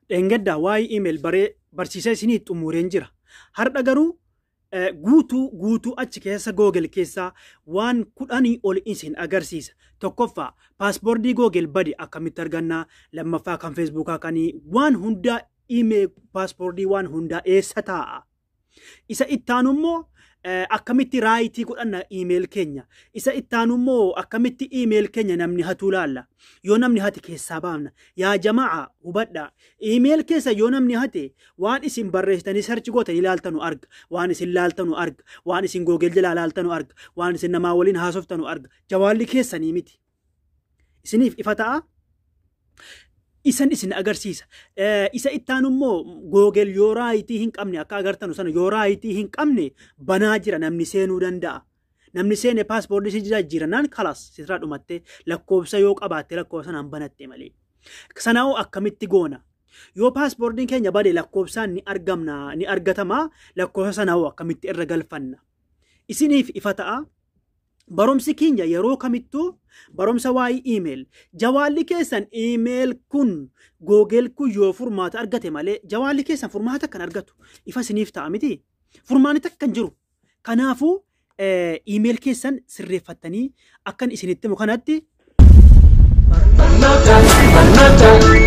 Dheengaddaa waa'ee email barsiisee isinii xumureen jira. Har'a garuu guutuu achi keessa Google keessaa waan 10 ol isin agarsiisa. Tokkoffaa paaspoortii Google badi akkamitti argannaa, lammaffaa kan Facebookaa kanii waan hundaa email paaspoortii waan hundaa eessa taa'a. Isa ittaanu immoo akkamitti raayitii godhanna email keenya. Isa ittaanu immoo akkamitti email keenya namni hatu laalla. Yoo namni hate keessaa baafna. Yaa jamaa hubadhaa. Email keessa yoo namni hate waan isin barreessitanii sarchi gootanii ilaaltanu arga. Waan isin ilaaltanu arga. Waan isin Google jalaa ilaaltanu arga. Waan isin namaa waliin haasoftanu arga. Jawaalli keessanii miti. Isiniif ifa ta'a. Isin agarsiisa. Isa ittaanu immoo Google yoo raayitii hin qabne akka agartanu sana yoo raayitii hin qabne banaa jira namni seenuu danda'a. Namni seene paaspoortii si jijjiirannaan kalas sirraa dhumattee lakkoofsa yoo qabaatte lakkoofsa sanaan banatte malee. Sanaa akkamitti goona? Yoo paaspoortiin keenya bade lakkoofsaan ni argatama lakkoofsa sanaa akkamitti irra galfanna? Isiniif ifa ta'a. Barumsi keenya yeroo kamittuu barumsa waa'ee email. Jawaalli keessan email kun Google kun yoo furmaata argate malee jawaalli keessan furmaata kan argatu ifa isiniif ta'a miti. Furmaanni takka hin jiru. Kanaafuu email keessan sirreeffattanii akkan isinitti himu kanatti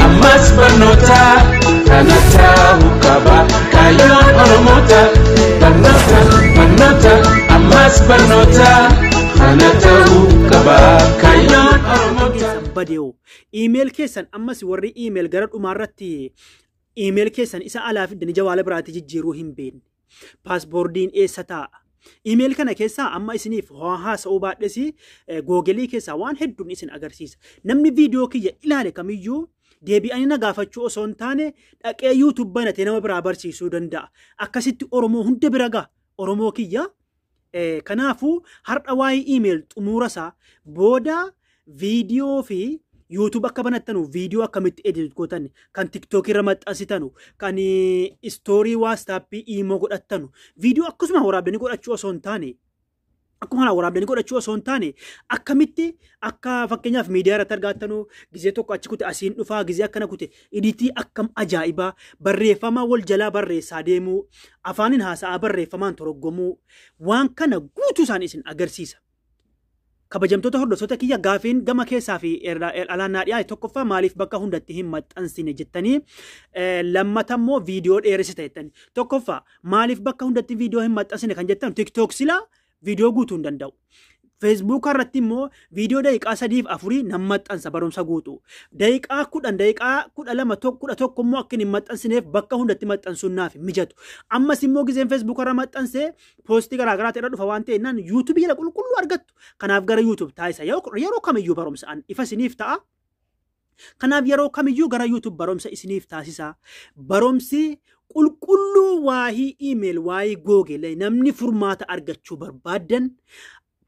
ammas barnoota kanata hukaba kayoon oromota barnoota ammas barnoota kanata hukaba kayoon oromota badeo email keessan ammas warri email gara dhumaarratti email keessan isa alaa fidanii jawaala biraatti jijjiiruu hin beekne. Paaspoortiin eessa taa'a? Email kana keessaa amma isiniif haasa'uu baadhesi Google keessaa waan hedduun isin agarsiisa. Namni viidiyoo kiyya ilaale kamiyyuu deebi'anii na gaafachuu osoo hin taane dhaqee YouTube banatee nama biraa barsiisuu danda'a. Akkasitti Oromoo hunda bira ga'a. Oromoo kiyya kanaafuu har'a waa'ee email xumurasaa booda viidiyoo fi YouTube akka banattanu viidiyoo akkamitti edit gootan kan TikTok irra maxxansitanu kan story WhatsApp imo godhattanu viidiyoo akkasuma waraabdanii godhachuu osoo hin taane akkamitti akka fakkeenyaaf miidiyaa irratti argattanu gizee tokko achi kute asiin dhufaa gizee akkana kute editii akkam ajaa'ibaa barreeffama wal jalaa barreessaa deemuu afaaniin haasa'aa barreeffamaan toroggomuu waan kana guutuu isaan isin agarsiisa. Kabajamtoota hordoftoota kiyya gaafiin gama keessaa fi alaannaa dhiyaa tokkoffaa maaliif bakka hundatti hin maxxansine jettanii lammatammoo viidiyoo dheeressita jettanii tokkoffaa maaliif bakka hundatti viidiyoo hin maxxansine kan jettan TikTok silaa viidiyoo guutuu hin danda'u. Facebook irratti immoo viidiyoo daqiiqaa 3-4 nan maxxansa barumsa guutuu. Daqiiqaa 10 daqiiqaa 12 immoo akka hin maxxansineef bakka hundatti maxxansuun naaf mijatu. Ammas immoo gizeen Facebook irra maxxansee poostii garaagaraatti irra dhufa waan ta'eef naan YouTube jala qulqulluu argattu. Kanaaf gara YouTube taasisa. Yeroo kamiyyuu barumsaan ifa isiniif ta'a. Kanaaf yeroo kamiyyuu gara YouTube barumsa isiniif taasisa. Barumsi qulqulluu waa'ee email waa'ee Google namni furmaata argachuu barbaadan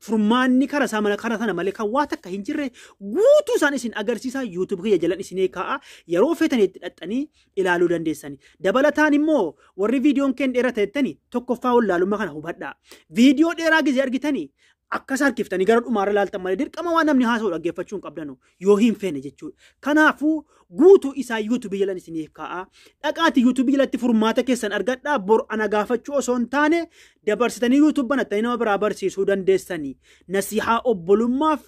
furmaanni kara sana malee kan waa takka hin jirre guutuu isaan isin agarsiisa YouTube kiyya jalan isinii kaa'a yeroo feetanitti dhaxxanii ilaaluu dandeessani. Dabalataan immoo warri viidiyoon keen dheerata jettanii tokkoffaa wallaalummaa kana hubadhaa. Viidiyoo dheeraa gizee argitanii akkas harkiftanii gara dhumaarra ilaaltan malee dirqama waan namni haasa'u dhaggeeffachuu hin qabdanu yoo hin feene jechuudha. Kanaafuu guutuu isaa YouTube jalan isiniif kaa'a. Dhaqaati YouTube jalatti furmaata keessan argadhaa bor ana gaafachuu osoo hin taane dabarsitanii YouTube banattanii nama biraa barsiisuu dandeessanii. Nasihaa obbolummaaf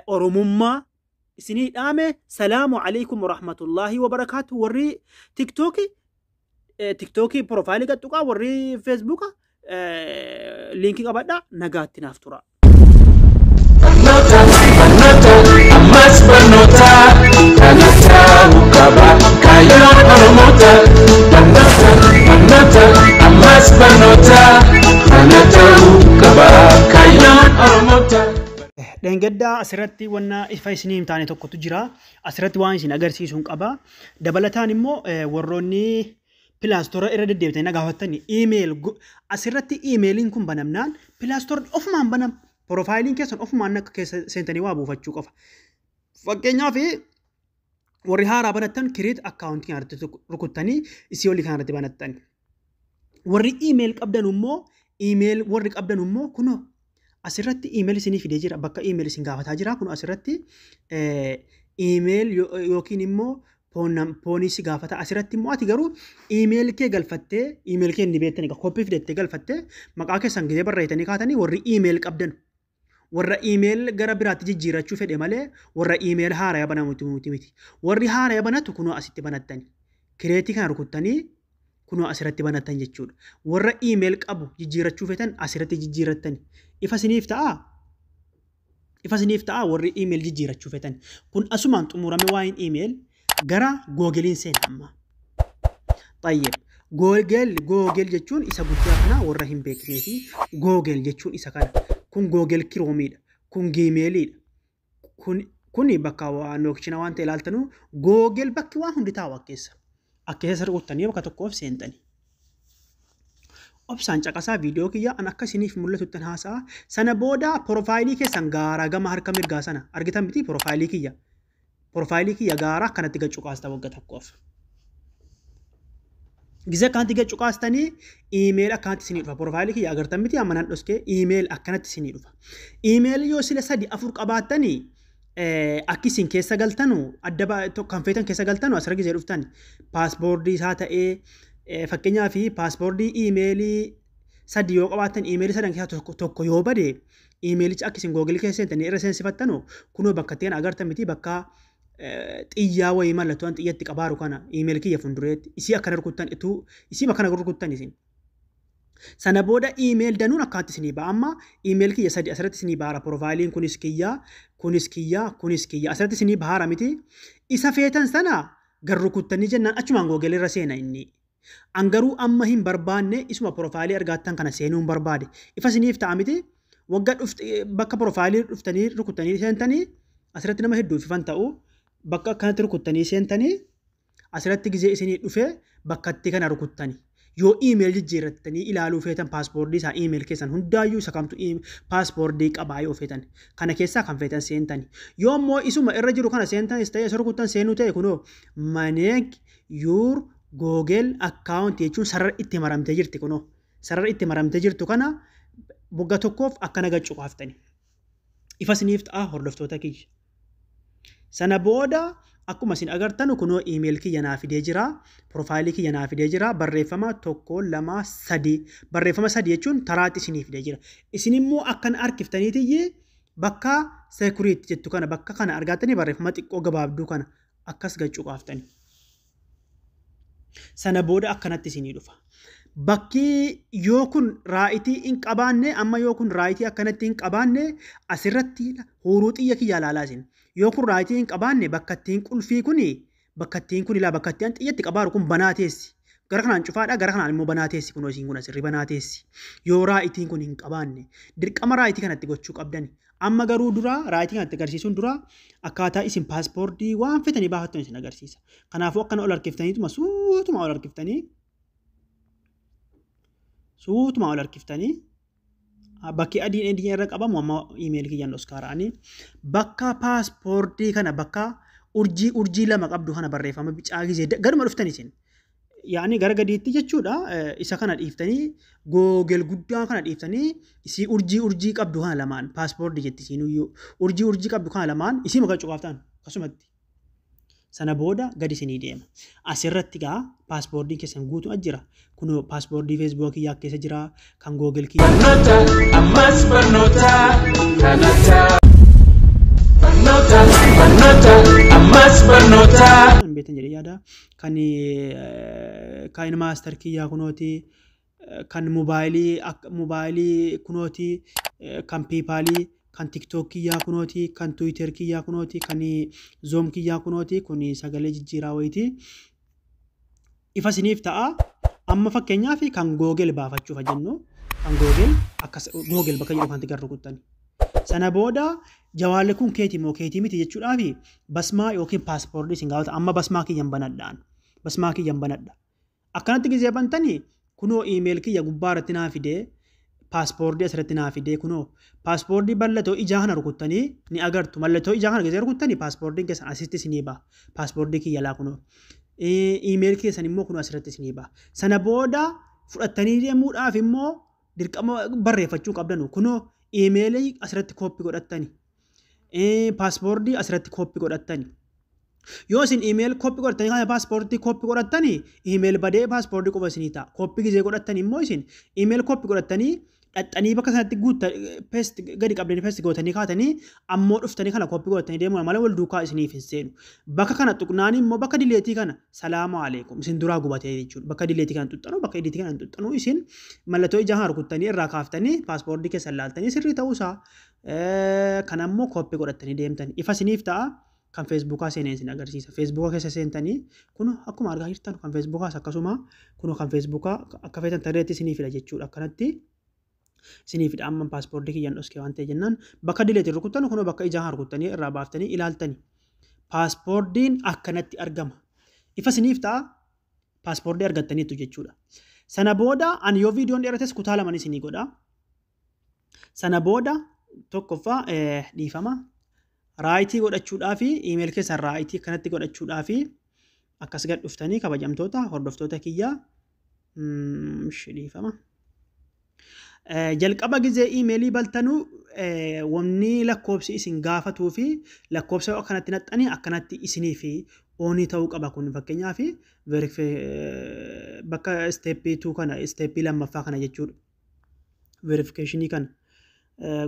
Oromummaa isinii dhaame. Salaamu alaikum warahmatullaahi wabarakaatu. Warri TikTokii profaayilii qaxxuqaa warri Facebooka linkii qabadhaa nagaatti naaf tura. Ammas barnoota kanata hukaba kayoon oromota barnoota ammas barnoota kanata hukaba kayoon oromota. Dheengaddaa asirratti wanna ifa isinii hin taane tokkotu jira. Asirratti waan isin agarsiisuun qaba. Dabalataan immoo warroonni Pilaastora irra deddeebitanii na gaafatanii email asirratti emailiin kun banamnaan pilaastorri ofumaan banam profaayiliin keessan ofumaan akka keessa seentanii waa buufachuu qofa. Fakkeenyaaf warri haaraa banattan create account kanarratti rukuttanii isii olii kanarratti banattan. Warri email qabdan immoo kunoo asirratti email isinii fidee jira bakka email isin gaafataa jira kun asirratti email yookiin immoo foonii si gaafata. Asirratti immoo ati garuu iimeelii kee galfattee iimeelii kee inni beektanii koppii fidattee galfattee maqaa keessan gisee barreessanii kaatanii warri iimeel qabdan warra iimeel gara biraatti jijjiirachuu fedhe malee warra iimeel haaraa banamuti miti. Warri haaraa banatu kunoo asitti banattani. Kireetii kana rukuttanii kunoo asirratti banattan jechuudha. Warra iimeel qabu jijjiirachuu fetan asirratti jijjiirrattani. Ifa isiniif ta'a warri iimeel jijjiirachuu fetan. Kun asumaan xumurame waa'een iimeel gara googeliin seena amma. Tayyib. Googel jechuun isa guddaa kana warra hin beeknee fi googel jechuun isa kana. Kun googel kiroomiidha. Kun giimeeliidha. Kuni bakka nookshina waan ta'e ilaaltanu googel bakki waan hundi taa'u keessa. Akka keessa rukuttanii bakka tokkoof seentanii. Obsaan caqasaa viidiyoo kiyya an akka isiniif mul'atuttan haasa'a. Sana booda porofaayilii keessan gaaraa gama harka mirgaa sana argitan miti porofaayilii kiyya. Porofaayilii kiyya gaaraa akkanatti gacuqaasta wagga tokkoof. Gisa akkanatti gacuqaastanii iimeel akkanatti isinii dhufa. Porofaayilii kiyya agartan miti amma nan dhoskee iimeel akkanatti isinii dhufa. Iimeel yoo sila 3-4 qabaattanii akki isin keessa galtanu adda kan feetan keessa galtanu asirra gisee dhuftan paaspoortii isaa ta'ee fakkeenyaaf paaspoortii iimeelii 3 yoo qabaattan iimeelii 3 keessaa tokko yoo bade iimeelicha akka isin googilii keessa seentanii irra seensifattanu kunoo bakka ittiin agartan miti bakka xiyyaa wayii mallattoon xiyyatti qabaaru kana iimeelii kiyya fundureetti isii akkana rukuttan isii bakka kana rukuttan isin. Sana booda iimeel danuun akkaatti isinii ba'a amma iimeel kiyya 3 asirratti isinii baara porofaayiliin kunis kiyya asirratti isinii baara miti isa feetan sana garrukuttanii jennaan achumaan googilii irra seena inni. Angaruu amma hin barbaanne isuma porofaayilii argattan kana seenuun barbaade ifa isiniif ta'a miti wagga bakka porofaayilii dhuftanii rukuttanii seentanii asirratti nama hedduu ifan ta'u bakka akkanatti rukuttanii seentanii asirratti gisee isinii dhufe bakkatti kana rukuttanii. Yoo iimeel jijjiirrattanii ilaaluu feetan paaspoortii isaa iimeel keessan hundaayyuu isa kamtu paaspoortii qabaa yoo feetan kana keessaa kan feetan seentani. Yoo immoo isuma irra jiru kana seentanis ta'e isa rukuttan seenuu ta'e kunoo maneeg yuur googel akkaawuntii jechuun sarara itti maramtee jirti kunoo sarara itti maramtee jirtu kana wagga tokkoof akkana gacuqaaftani. Ifa isiniif ta'a hordoftoota kiyya. Sana booda akkuma isin agartan kunoo iimeel kiyya naa fidee jira porofaayilii kiyya naa fidee jira barreeffama 1 2 3 barreeffama 3 jechuun taraatti isinii fidee jira. Isin immoo akkan arkiftaniitiyyi bakka security jettu kana bakka kana argattanii barreeffama xiqqoo gabaabduu kana akkas gacuqaaftani. Sana booda akkanatti isinii dhufa. Bakki yoo kun raayitii hin qabaanne amma yoo kun raayitii akkanatti hin qabaanne asirratti huruu xiyya kiyya ilaalaa isin. Yoo kun raayitii hin qabaanne bakka ittiin qulfii kuni bakka ittiin kun ilaa bakka ittiin xiyyatti qabaaru kun banaa teessi. Gara kanaan cufaadha gara kanaan immoo banaa teessi kunoo isin kun asirri banaa teessi. Yoo raayitiin kun hin qabaanne dirqama raayitii kanatti gochuu qabdani. Amma garuu dura raayitii kanatti agarsiisuun dura akkaataa isin paaspoortii waan fetanii baafattan isin agarsiisa. Kanaafuu akkana ol harkiftaniituma suutuma ol harkiftanii bakki adiin irra qabamu amma iimeel kiyyaan oskaaraanii bakka paaspoortii kana bakka urjii lama qabdu kana barreeffama bicaa gisee gaduma dhuftanii isin. Yaani gara gadiitti jechuudha isa kana dhiiftanii googel guddaa kana dhiiftanii isii urjii qabdu kana lamaan paaspoortii jetti isiinuyyuu urjii qabdu kana lamaan isii maqaa cuqaaftan akkasumatti. Sana booda gadi isinii deema. Asirratti gaa paaspoortiin keessan guutuu jira. Kunoo paaspoortii feesbuukii yaa keessa jira kan googel kiyya. Barnoota ammas barnoota kanata. Barnoota ammas barnoota. Beetan jedhee yaada kan maaster kiyyaa kunooti kan moobaayilii kunooti kan piipaalii. Kan TikTok kiyyaa kunooti, kan Twitter kiyyaa kunooti, kan Zoom kiyyaa kunooti, kun sagalee jijjiiraa wayiiti. Ifa isiniif ta'a. Amma fakkeenyaaf kan Google baafachuuf jennu kan Google bakka jedhu kanatti garuu kuttani. Sana booda jawaalli kun keetii moo keetii miti jechuudhaaf basmaa yookiin paaspoortii isin gaafata. Amma basmaa kiyyan banadhaan. Akkanatti gisee bantanii kunoo iimeel kiyya gubbaa irratti naa fidee paaspoortii asirratti naa fidee kunoo paaspoortii mallattoo ijaa kana rukuttanii ni agartu. Mallattoo ijaa kana gisee rukuttanii paaspoortiin keessan asitti isinii ba'a. Paaspoortii kiyya laa kunoo. Iimeel keessan immoo kunoo asirratti isinii ba'a. Sana booda fudhattanii deemuudhaaf immoo dirqama barreeffachuu qabdanu. Kunoo iimeelii asirratti kooppii godhattanii. Paaspoortii asirratti kooppii godhattanii. Yoo isin email koppii godhattanii kana paaspoortii koppii godhattanii email badee paaspoortii qofa isinii ta'a. Koppii gizee godhattanii immoo isin email koppii godhattanii dhaxxanii bakka sanatti paste gadi qabdanii paste gootanii kaatanii ammoo dhuftanii kana koppii godhattanii deemuu malee wal duukaa isiniif hin seenu. Bakka kana tuqnaan immoo bakka dileetii kana salaamu alaikum isin duraa gubatee jechuudha. Bakka dileetii kana tuxxanuu bakka ediitii kana tuxxanuu isin mallattoo ijaa harkuttanii irraa kaaftanii paaspoortii keessan laaltanii sirrii ta'uusaa kana immoo koppii godhattanii deemtanii ifa isiniif ta'a. Kan Facebookaa seenee isin agarsiisa. Facebookaa keessa seentanii kun akkuma argaa jirtan kan Facebookaas akkasuma kun kan Facebookaa akka feetan tarreetti isinii fida jechuudha. Akkanatti isinii fida amma paaspoortii kiyyaan dhoskee waan ta'e jennaan bakka dileetii rukuttanu kun bakka ijaan harkuttanii irraa baaftanii ilaaltanii paaspoortiin akkanatti argama. Ifa isiniif ta'a paaspoortii argattaniitu jechuudha. Sana booda ani yoo viidiyoon dheerates kutaa lama isinii godha. Sana booda tokkoffaa dhiifama. Raayitii godhachuudhaa fi email keessan raayitii kanatti godhachuudhaa fi akkas gad dhuftanii kabajamtoota hordoftoota kiyyaa dhiifama. Jalqaba gizee emailii baltanuu wanni lakkoobsi isin gaafatuu fi lakkoobsa akkanatti naxxanii akkanatti isinii fi oonii ta'uu qaba kun fakkeenyaa fi bakka steeppii 2 kana steeppii lammaffaa kana jechuudha. Verificationii kana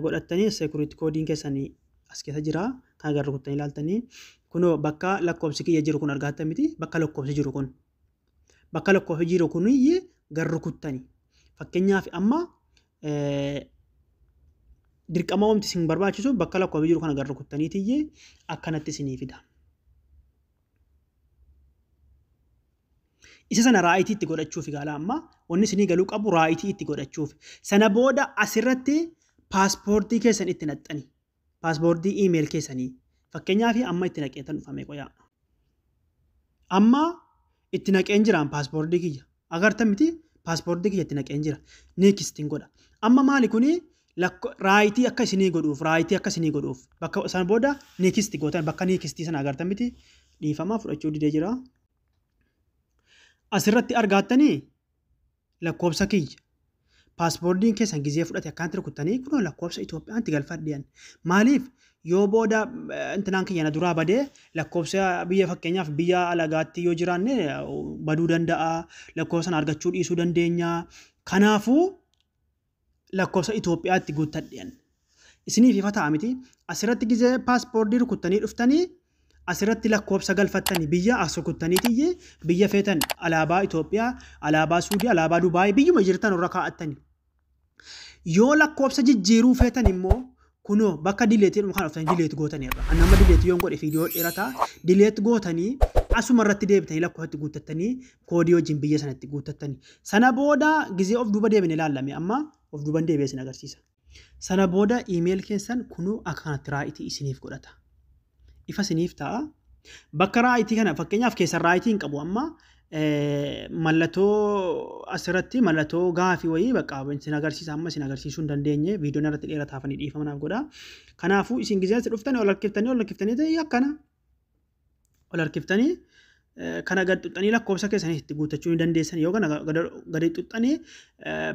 godhattanii security koodiin keessanii as keessa jira kan agarru kuttanii ilaaltanii kunoo bakka lakkoobsi kiyya jiru kun argatta miti bakka lakkoobsi jiru kun bakka lakkoobsi jiru kun garru kuttanii fakkeenyaaf amma dirqama wamti isin barbaachisu bakka lakkoobsi jiru kana garru kuttaniitiyye akkanatti isinii fida. Isa sana raayitii itti godhachuuf gaala amma wanni isinii galuu qabu raayitii itti godhachuuf sana booda asirratti paaspoortii keessan itti naxxanii paaspoortii email keessanii fakkeenyaaf amma itti naqeetan dhufame qoyaa. Amma itti naqeen jiraan paaspoortii kiyya agartan miti paaspoortii kiyya itti naqeen jira neekistiin godha. Amma maali kuni raayitii akka isinii godhuuf bakka sana booda neekistii gootan bakka neekistii sana agartan miti dhiifamaa fudhachuu didee jira. Asirratti argattanii lakkoobsa kiyya. Paaspoortiin keessan gizee fudhate akkanatti rukuttanii kunoo lakkoobsa Itoophiyaatti galfadhiyan. Maaliif yoo booda intinaan kiyya na duraa badee lakkoobsa biyya fakkeenyaaf biyya alagaatti yoo jiraanne baduu danda'a. Lakkoobsa sana argachuu dhiisuu dandeenya. Kanaafuu lakkoobsa Itoophiyaatti guuttadhiyan. Isiniif ifa ta'a miti. Asirratti gizee paaspoortii rukuttanii dhuftanii asirratti lakkoobsa galfattanii biyya as rukuttaniitiyye biyya feetan alaabaa Itoophiyaa, alaabaa Suudii, alaabaa Dubaayii biyyuma jirtan irra kaa'attanii. Yoo lakkoobsa jijjiiruu feetan immoo kunoo bakka dileetii kan dhuftanii dileet gootanirra. Ani amma dileetii yoon godhe viidiyoo dheerataa dileet gootanii asuma irratti deebitanii lakkoofatti guuttattanii koodii wajjin biyya sanatti guuttattanii. Sana booda gizee of duuba deebine ilaalame amma of duuban deebi'ee isin agarsiisa. Sana booda email keessan kunoo akka kanatti raayitii isiniif godhata. Ifa isiniif ta'a. Bakka raayitii kana fakkeenyaaf keessa raayitii hin qabu amma mallattoo asirratti mallattoo gaafii wayii bakka isin agarsiisa amma isin agarsiisuu hin dandeenye viidiyoon irratti dheerataafanii dhiifamanaaf godha. Kanaafuu isin gizee dhuftanii ol harkiftanii ta'ee akkana ol harkiftanii kana gad xuxxanii lakkoofsa keessanii itti guuttachuu hin dandeessan yoo kana gad xuxxanii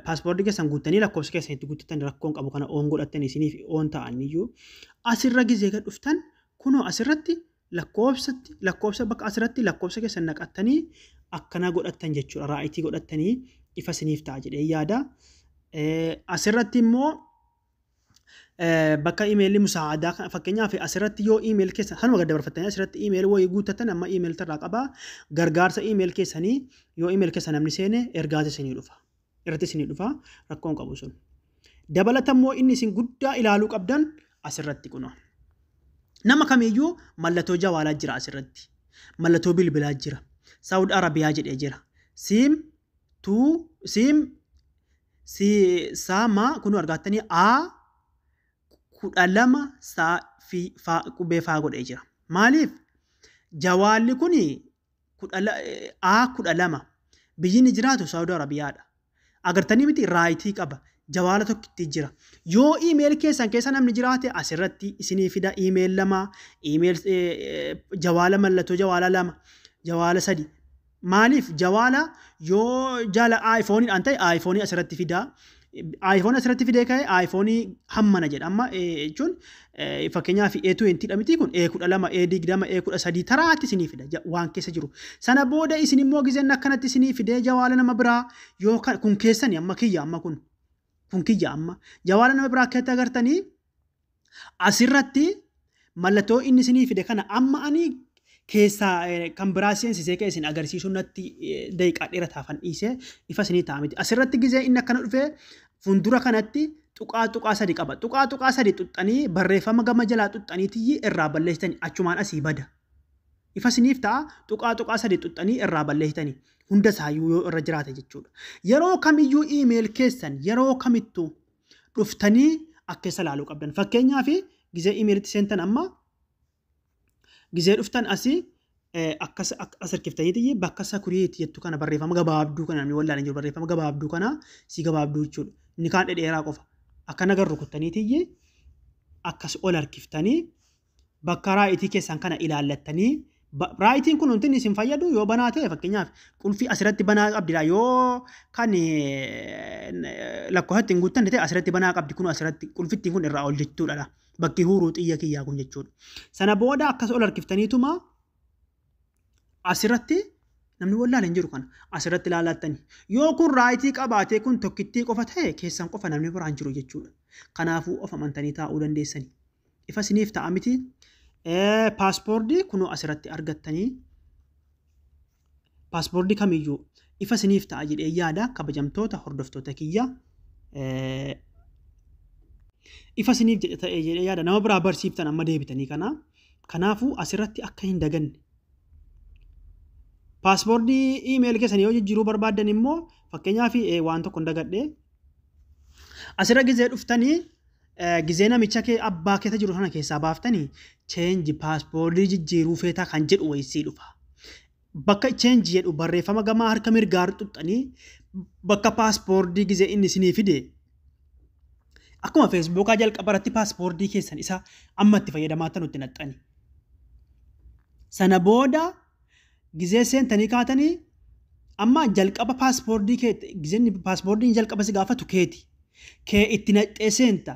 paaspoortii keessan guuttanii lakkoofsa keessanii itti guuttatan rakkoon qabu kana oon godhattanii isiniif oon ta'an iyyuu asirra gizee gad dhuftan kunoo asirratti lakkoofsa bakka asirratti lakkoofsa keessan naqattanii akkana godhattan jechuudha. Raayitii godhattanii ifa isiniif ta'a jedhee yaada. Asirratti immoo bakka emailii musaadaa fakkeenyaaf asirratti yoo email keessan hanuma gad dabarfattanii asirratti email wayii guuttatan amma email tarraa qabaa gargaarsa email keessanii yoo email keessan namni seene ergaasa isinii dhufa. Irratti isinii dhufa rakkoon qabu sun. Dabalata immoo inni isin guddaa ilaaluu qabdan asirratti kunoo. Nama kamiyyuu mallattoo jawaalaa jira asirratti. Mallattoo bilbilaa jira. Saawud Arabiyaa jedhee jira. Saama kun argattanii A12 qubee faa godhee jira. Maaliif jawaalli kun A12 biyyi ni jiraatu Saawud Arabiyaadha. Agartanii miti raayitii qaba. Jawaala tokkitti jira. Yoo email keessan keessa namni jiraate asirratti isinii fida email 2, email jawaala mallattoo jawaala 2, jawaala 3. Maaliif jawaala yoo jala iPhone an ta'e iPhone asirratti fida. iPhone asirratti fidee ka'e iPhone hammana jedha amma jechuun fakkeenyaaf A20 dha miti kun A12 A20 A13 taraatti isinii fida waan keessa jiru sana booda isin immoo gizeen akkanatti isinii fidee jawaala nama biraa yookaan kun keessani amma kiyya amma kun kiyya amma jawaala nama biraa akkatti agartanii asirratti mallattoo inni isinii fide kana amma ani keessaa kan biraa seensisee ka'e isin agarsiisuu natti daqiiqaa dheerataafan dhiisee ifa isinii ta'a miti. Asirratti gizee inni akkana dhufee fuuldura kanatti tuqaa sadi qaba. Tuqaa sadi xuxxanii barreeffama gama jalaa xuxxaniitii irraa balleessitanii achumaan asii bada. Ifa isiniif ta'a tuqaa sadi xuxxanii irraa balleessitanii hunda isaayyuu yoo irra jiraate jechuudha. Yeroo kamiyyuu email keessan yeroo kamittuu dhuftanii akka keessa ilaaluu qabdan. Fakkeenyaaf gizee emailitti seentan amma gizee dhuftan asii akkas harkiftaniitii bakka sakuriyeetii jettu kana barreeffama gabaabduu kana namni wallaan jiru barreeffama gabaabduu kana si gabaabduu jechuudha. Inni kaan dhedheeraa qofa. Akka nagar rukuttaniitii akkas ol harkiftanii bakka raayitii keessan kana ilaallattanii raayitiin kun wanti isin fayyadu yoo banaa ta'e fakkeenyaaf qulfii asirratti banaa qabdidha yoo kan lakkoofatti hin guuttanne ta'e asirratti banaa qabdi kun asirratti qulfittiin kun irraa ol jechuudha. Bakki huruu xiyya kiyyaa kun jechuudha. Sana booda akkas ol harkiftaniituma asirratti namni wallaan hin jiru kana asirratti ilaallattanii. Yoo kun raayitii qabaatee kun tokkittii qofa ta'e keessan qofa namni biraan jiru jechuudha. Kanaafuu of amantanii taa'uu dandeessanii. Ifa isiniif ta'a miti. Paaspoortii kunoo asirratti argattanii. Paaspoortii kamiyyuu ifa isiniif ta'a jedhee yaada kabajamtoota hordoftoota kiyya. Ifa isiniif ta'e jedhee yaada nama biraa barsiiftan amma deebitanii kana. Kanaafuu asirratti akka hin daganne. Paaspoortii email keessanii yoo jijjiiruu barbaaddan immoo fakkeenyaaf waan tokko hin dagadhe. Asirra gizee dhuftanii gizee namicha kee abbaa keessa jiru sana keessaa baaftanii change paaspoortii jijjiiruu feetaa kan jedhu wayisii dhufa. Bakka change jedhu barreeffama gamaa harka mirgaa xuxxanii bakka paaspoortii gizee inni isinii fide. Akkuma Facebookaa jalqaba irratti paaspoortii keessan isa amma itti fayyadamaa nutti naxxani. Sana booda gizee seentanii kaatanii amma jalqaba paaspoortii kee gizeen paaspoortiin jalqaba si gaafatu keeti. Kee itti naxxee seenta.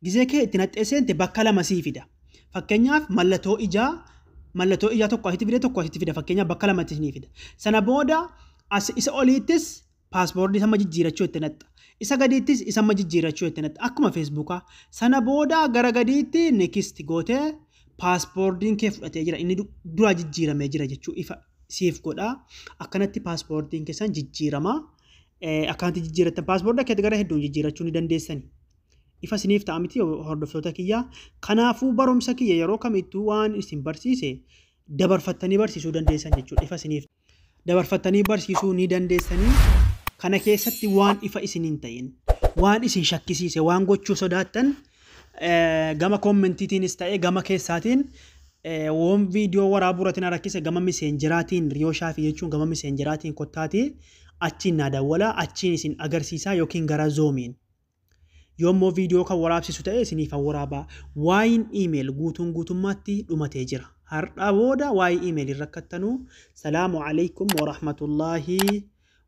Gizee kee itti naxxee seente bakka lama sii fida. Fakkeenyaaf mallattoo ijaa tokko asitti fide tokko asitti fida fakkeenyaaf bakka lamatti ni fida. Sana booda isa oliittis paaspoortii sama jijjiirachuu itti naxxa. Isa gadiittis isa amma jijjiirachuu itti naxxa. Akkuma Facebookaa. Sana booda gara gadiitti next gootee paaspoortiin kee fudhatee jira. Inni dura jijjiiramee jira jechuu ifa siif godha. Akkanatti paaspoortiin keessan jijjiirama. Akkanatti jijjiirrattan paaspoortii akka gara hedduun jijjiirachuu ni dandeessani. Ifa isiniif ta'a miti hordoftoota kiyyaa. Kanaafuu barumsa kiyya yeroo kamittuu waan isin barsiise dabarfattanii barsiisuu dandeessan jechuudha. Ifa isiniif dabarfattanii barsiisuu ni dandeessanii. Kana keessatti waan ifa isin hin ta'in, waan isin shakkisiise, waan gochuu sodaattan gama kommentiitiinis ta'e gama keessaatiin waan viidiyoo waraabuuratiin rakkise gama miseenjeraatiin riyooshaafii jechuun gama miseenjeraatiin kottaatii achiin naa dawwala achiin isin agarsiisaa yookiin gara zoomiin. Yoommoo viidiyoo kan waraabsisu ta'e isiniif waraabaa. Waa'in email guutummaatti dhumatee jira. Har'a booda waa'ee email rakkattanuu. Salaamu alaykum wa rahmatullaahi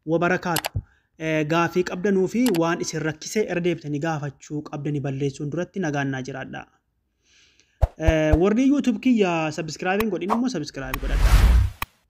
wa barakaatu. Gaafii qabdanuu fi waan isin rakkise irra deebitanii gaafachuu qabdanii balleessuun duratti nagaannaa jiraadha. Warri YouTube kiyya subscribe godhin immoo subscribe godhadha.